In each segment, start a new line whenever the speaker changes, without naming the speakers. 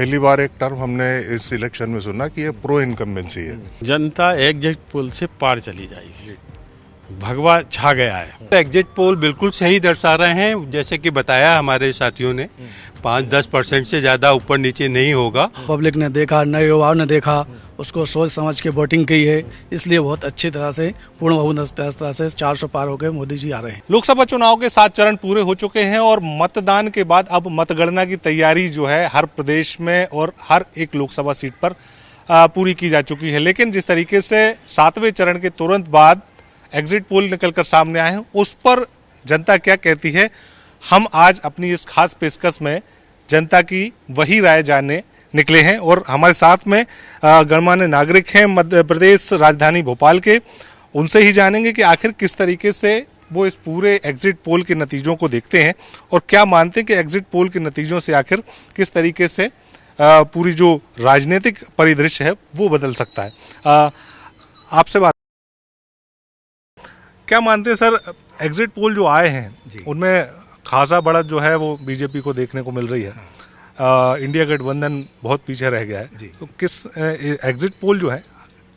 पहली बार एक टर्म हमने इस इलेक्शन में सुना कि ये प्रो इनकम्बेंसी है।
जनता एग्जिट पोल से पार चली जाएगी, भगवा छा गया है।
एग्जिट पोल बिल्कुल सही दर्शा रहे हैं, जैसे कि बताया हमारे साथियों ने 5-10% से ज्यादा ऊपर नीचे नहीं होगा।
पब्लिक ने देखा, नए युवाओं ने देखा, उसको सोच समझ के वोटिंग की है, इसलिए बहुत अच्छी तरह से पूर्ण बहुमत से 400 पार होकर मोदी जी आ रहे हैं।
लोकसभा चुनाव के 7 चरण पूरे हो चुके हैं और मतदान के बाद अब मतगणना की तैयारी जो है हर प्रदेश में और हर एक लोकसभा सीट पर पूरी की जा चुकी है। लेकिन जिस तरीके से 7वें चरण के तुरंत बाद एग्जिट पोल निकलकर सामने आए हैं, उस पर जनता क्या कहती है, हम आज अपनी इस खास पेशकश में जनता की वही राय जानने निकले हैं। और हमारे साथ में गणमान्य नागरिक हैं मध्य प्रदेश राजधानी भोपाल के, उनसे ही जानेंगे कि आखिर किस तरीके से वो इस पूरे एग्जिट पोल के नतीजों को देखते हैं और क्या मानते हैं कि एग्जिट पोल के नतीजों से आखिर किस तरीके से पूरी जो राजनीतिक परिदृश्य है वो बदल सकता है। आपसे बात, क्या मानते हैं सर, एग्जिट पोल जो आए हैं उनमें खासा बढ़त जो है वो बीजेपी को देखने को मिल रही है। इंडिया गठबंधन बहुत पीछे रह गया है, तो किस एग्जिट पोल जो है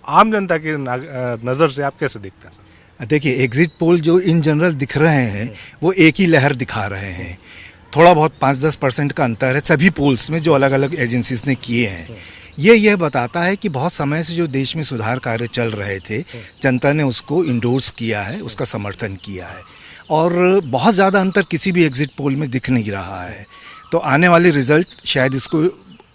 आम जनता की नज़र से आप कैसे देखते हैं?
देखिए, एग्जिट पोल जो इन जनरल दिख रहे हैं वो एक ही लहर दिखा रहे हैं। थोड़ा बहुत 5-10% का अंतर है सभी पोल्स में जो अलग अलग एजेंसीज ने किए हैं। यह बताता है कि बहुत समय से जो देश में सुधार कार्य चल रहे थे, जनता ने उसको इंडोर्स किया है, उसका समर्थन किया है और बहुत ज़्यादा अंतर किसी भी एग्जिट पोल में दिख नहीं रहा है। तो आने वाले रिजल्ट शायद इसको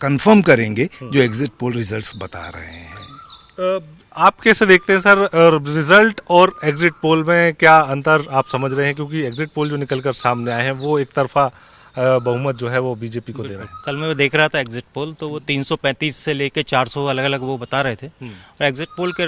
कंफर्म करेंगे जो एग्जिट पोल रिजल्ट्स बता रहे हैं।
आप कैसे देखते हैं सर, रिजल्ट और एग्जिट पोल में क्या अंतर आप समझ रहे हैं? क्योंकि एग्जिट पोल जो निकलकर सामने आए हैं वो एक तरफा बहुमत जो है वो बीजेपी को दे रहे हैं।
कल मैं देख रहा था एग्जिट पोल, तो वो 335 से लेके 400 अलग अलग वो बता रहे थे। और एग्जिट पोल के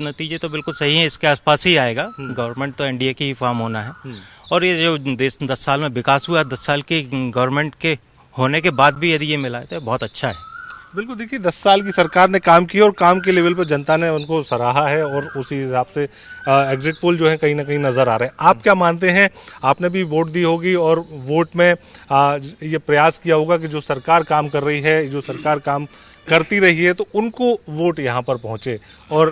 नतीजे तो बिल्कुल सही हैं, इसके आसपास ही आएगा। गवर्नमेंट तो एनडीए की ही फॉर्म होना है और ये जो देश 10 साल में विकास हुआ, 10 साल की गवर्नमेंट के होने के बाद भी यदि ये मिला है तो बहुत अच्छा है।
बिल्कुल, देखिए 10 साल की सरकार ने काम किया और काम के लेवल पर जनता ने उनको सराहा है और उसी हिसाब से एग्जिट पोल जो है कहीं ना कहीं नज़र आ रहे हैं। आप क्या मानते हैं, आपने भी वोट दी होगी और वोट में ये प्रयास किया होगा कि जो सरकार काम कर रही है, जो सरकार काम करती रही है, तो उनको वोट यहाँ पर पहुँचे और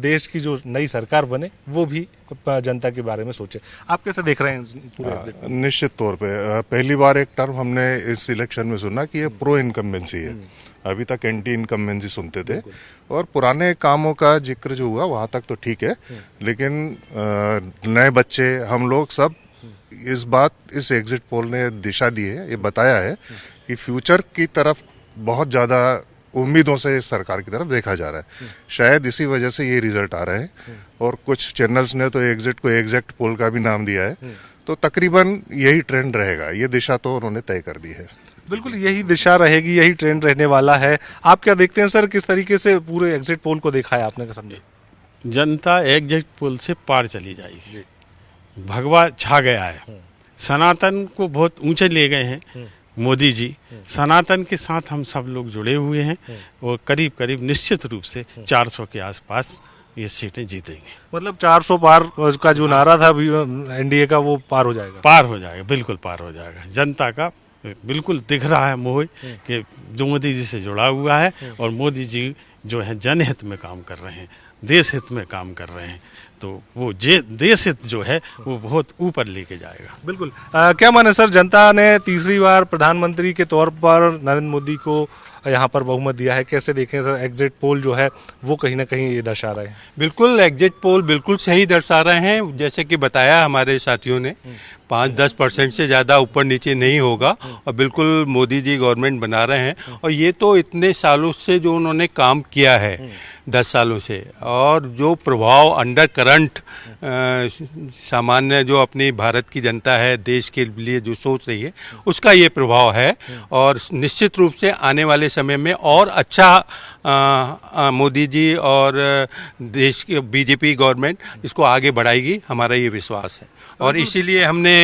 देश की जो नई सरकार बने वो भी जनता के बारे में सोचे। आप कैसे देख रहे हैं?
निश्चित तौर पे पहली बार एक टर्म हमने इस इलेक्शन में सुना कि ये प्रो इनकम्बेंसी है। अभी तक एंटी इनकम्बेंसी सुनते थे और पुराने कामों का जिक्र जो हुआ वहाँ तक तो ठीक है, लेकिन नए बच्चे हम लोग सब इस एग्जिट पोल ने दिशा दी है, ये बताया है कि फ्यूचर की तरफ बहुत ज़्यादा उम्मीदों से इस सरकार की तरफ देखा जा रहा है। शायद इसी वजह से ये रिजल्ट आ रहे हैं और कुछ चैनल्स ने तो एग्जिट को एग्जैक्ट पोल का भी नाम दिया है। तो तकरीबन यही ट्रेंड रहेगा, ये दिशा तो उन्होंने तय कर दी है।
बिल्कुल यही दिशा रहेगी, यही ट्रेंड रहने वाला है। आप क्या देखते हैं सर, किस तरीके से पूरे एग्जिट पोल को देखा है आपने? समझे,
जनता एग्जिट पोल से पार चली जाएगी, भगवा छा गया है। सनातन को बहुत ऊंचे ले गए हैं मोदी जी। सनातन के साथ हम सब लोग जुड़े हुए हैं और करीब करीब निश्चित रूप से 400 के आसपास ये सीटें जीतेंगे।
मतलब 400 पार का जो नारा था एनडीए का वो पार हो जाएगा?
पार हो जाएगा, बिल्कुल पार हो जाएगा। जनता का बिल्कुल दिख रहा है मोह कि जो मोदी जी से जुड़ा हुआ है और मोदी जी जो है जनहित में काम कर रहे हैं, देश हित में काम कर रहे हैं, तो वो देश हित जो है वो बहुत ऊपर लेके जाएगा।
बिल्कुल। क्या माने सर, जनता ने तीसरी बार प्रधानमंत्री के तौर पर नरेंद्र मोदी को यहाँ पर बहुमत दिया है, कैसे देखें सर? एग्जिट पोल जो है वो कहीं ना कहीं ये दर्शा रहे हैं।
बिल्कुल, एग्जिट पोल बिल्कुल सही दर्शा रहे हैं, जैसे कि बताया हमारे साथियों ने 5-10% से ज़्यादा ऊपर नीचे नहीं होगा और बिल्कुल मोदी जी गवर्नमेंट बना रहे हैं। और ये तो इतने सालों से जो उन्होंने काम किया है 10 सालों से, और जो प्रभाव अंडर करंट सामान्य जो अपनी भारत की जनता है, देश के लिए जो सोच रही है, उसका ये प्रभाव है। और निश्चित रूप से आने वाले समय में और अच्छा मोदी जी और देश की बीजेपी गवर्नमेंट इसको आगे बढ़ाएगी, हमारा ये विश्वास है। और इसीलिए हमने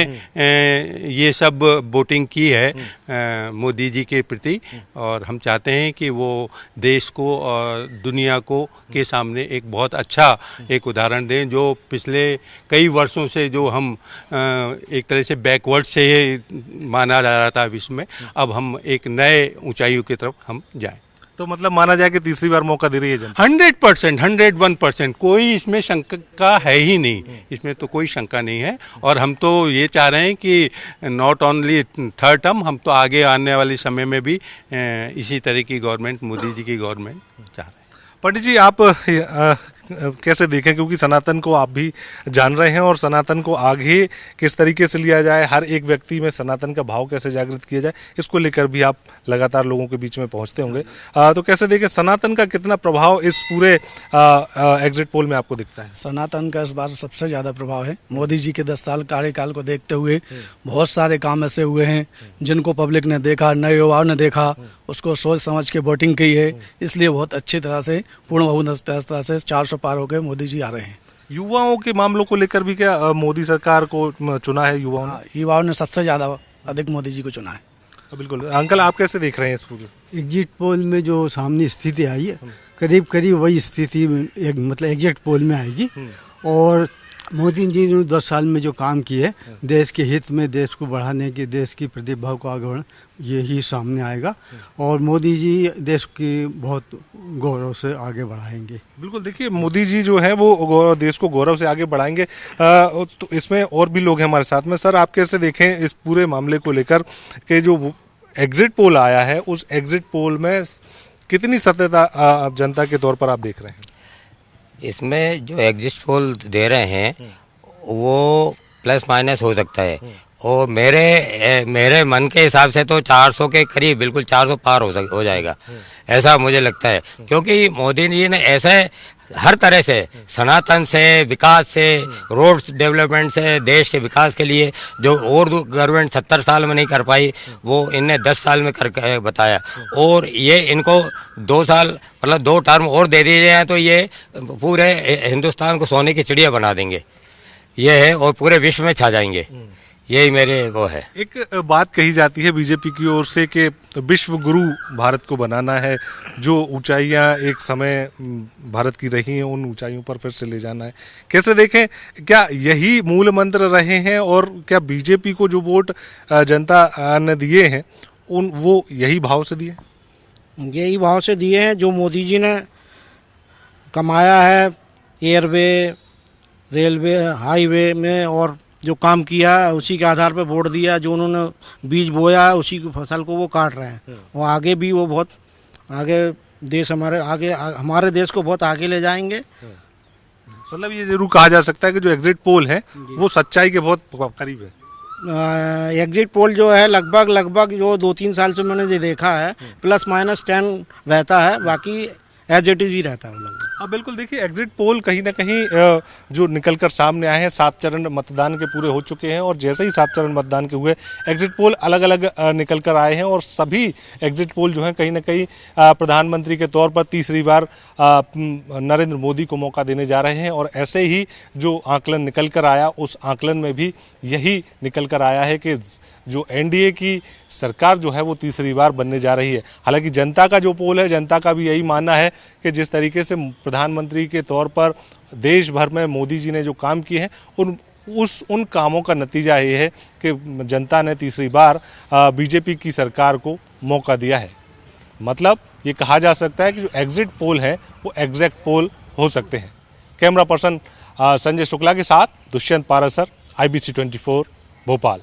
ये सब वोटिंग की है मोदी जी के प्रति, और हम चाहते हैं कि वो देश को और दुनिया को के सामने एक बहुत अच्छा एक उदाहरण दें। जो पिछले कई वर्षों से जो हम एक तरह से बैकवर्ड से माना जा रहा था विश्व में, अब हम एक नए ऊंचाइयों की तरफ हम जाएं।
तो मतलब माना जाए कि तीसरी बार मौका दे रही है जनता।
100%, 101%, कोई इसमें शंका है ही नहीं, इसमें तो कोई शंका नहीं है। और हम तो ये चाह रहे हैं कि नॉट ओनली थर्ड टर्म, हम तो आगे आने वाले समय में भी इसी तरह की गवर्नमेंट, मोदी जी की गवर्नमेंट चाह रहे हैं।
पंडित जी, आप कैसे देखें, क्योंकि सनातन को आप भी जान रहे हैं और सनातन को आगे किस तरीके से लिया जाए, हर एक व्यक्ति में सनातन का भाव कैसे जागृत किया जाए, इसको लेकर भी आप लगातार लोगों के बीच में पहुंचते होंगे। तो कैसे देखें, सनातन का कितना प्रभाव इस पूरे एग्जिट पोल में आपको दिखता है?
सनातन का इस बार सबसे ज़्यादा प्रभाव है। मोदी जी के 10 साल कार्यकाल को देखते हुए बहुत सारे काम ऐसे हुए हैं जिनको पब्लिक ने देखा, नए युवाओं ने देखा, उसको सोच समझ के वोटिंग की है। इसलिए बहुत अच्छी तरह से पूर्ण बहुमत तरह से 400 पार होकर मोदी जी आ रहे हैं।
युवाओं के मामलों को लेकर भी क्या मोदी सरकार को चुना है युवाओं ने?
युवाओं ने सबसे ज़्यादा अधिक मोदी जी को चुना है।
बिल्कुल। अंकल, आप कैसे देख रहे हैं इस पूरे
एग्जिट पोल में जो सामने स्थिति आई है, करीब करीब वही स्थिति मतलब एग्जिट पोल में आएगी। और मोदी जी ने 10 साल में जो काम किए देश के हित में, देश को बढ़ाने की, देश की प्रतिभा को आगे बढ़ाने, यही सामने आएगा। और मोदी जी देश की बहुत गौरव से आगे बढ़ाएंगे।
बिल्कुल। देखिए, मोदी जी जो है वो देश को गौरव से आगे बढ़ाएंगे। तो इसमें और भी लोग हैं हमारे साथ में। सर, आप कैसे देखें इस पूरे मामले को लेकर कि जो एग्जिट पोल आया है, उस एग्जिट पोल में कितनी सत्यता जनता के तौर पर आप देख रहे हैं?
इसमें जो एग्जिट पोल दे रहे हैं वो प्लस माइनस हो सकता है, और मेरे मन के हिसाब से तो 400 के करीब, बिल्कुल 400 पार हो जाएगा, ऐसा मुझे लगता है। क्योंकि मोदी जी ने ऐसे हर तरह से, सनातन से, विकास से, रोड डेवलपमेंट से, देश के विकास के लिए जो और गवर्नमेंट 70 साल में नहीं कर पाई, वो इनने 10 साल में कर बताया। और ये इनको 2 साल मतलब 2 टर्म और दे दिए जाए तो ये पूरे हिंदुस्तान को सोने की चिड़िया बना देंगे, ये है, और पूरे विश्व में छा जाएंगे। यही मेरे वो है।
एक बात कही जाती है बीजेपी की ओर से कि विश्व गुरु भारत को बनाना है, जो ऊंचाइयां एक समय भारत की रही हैं उन ऊंचाइयों पर फिर से ले जाना है। कैसे देखें, क्या यही मूल मंत्र रहे हैं, और क्या बीजेपी को जो वोट जनता ने दिए हैं वो यही भाव से दिए?
यही भाव से दिए हैं जो मोदी जी ने कमाया है एयरवे, रेलवे, हाईवे में, और जो काम किया है उसी के आधार पर वोट दिया। जो उन्होंने बीज बोया है उसी की फसल को वो काट रहे हैं, और आगे भी वो बहुत आगे देश हमारे देश को बहुत आगे ले जाएंगे।
मतलब ये जरूर कहा जा सकता है कि जो एग्जिट पोल है वो सच्चाई के बहुत करीब है।
एग्जिट पोल जो है लगभग जो 2-3 साल से मैंने ये देखा है प्लस माइनस 10 रहता है, बाकी एज इट इज ही रहता है।
हाँ बिल्कुल। देखिए, एग्जिट पोल कहीं ना कहीं जो निकलकर सामने आए हैं, 7 चरण मतदान के पूरे हो चुके हैं, और जैसे ही 7 चरण मतदान के हुए एग्जिट पोल अलग अलग निकलकर आए हैं, और सभी एग्जिट पोल जो हैं कहीं ना कहीं प्रधानमंत्री के तौर पर तीसरी बार नरेंद्र मोदी को मौका देने जा रहे हैं। और ऐसे ही जो आकलन निकल कर आया, उस आकलन में भी यही निकल कर आया है कि जो एनडीए की सरकार जो है वो तीसरी बार बनने जा रही है। हालांकि जनता का जो पोल है, जनता का भी यही मानना है कि जिस तरीके से प्रधानमंत्री के तौर पर देश भर में मोदी जी ने जो काम किए हैं, उन कामों का नतीजा ये है कि जनता ने तीसरी बार बीजेपी की सरकार को मौका दिया है। मतलब ये कहा जा सकता है कि जो एग्जिट पोल है वो एग्जैक्ट पोल हो सकते हैं। कैमरा पर्सन संजय शुक्ला के साथ दुष्यंत पारासर, IBC 24 भोपाल।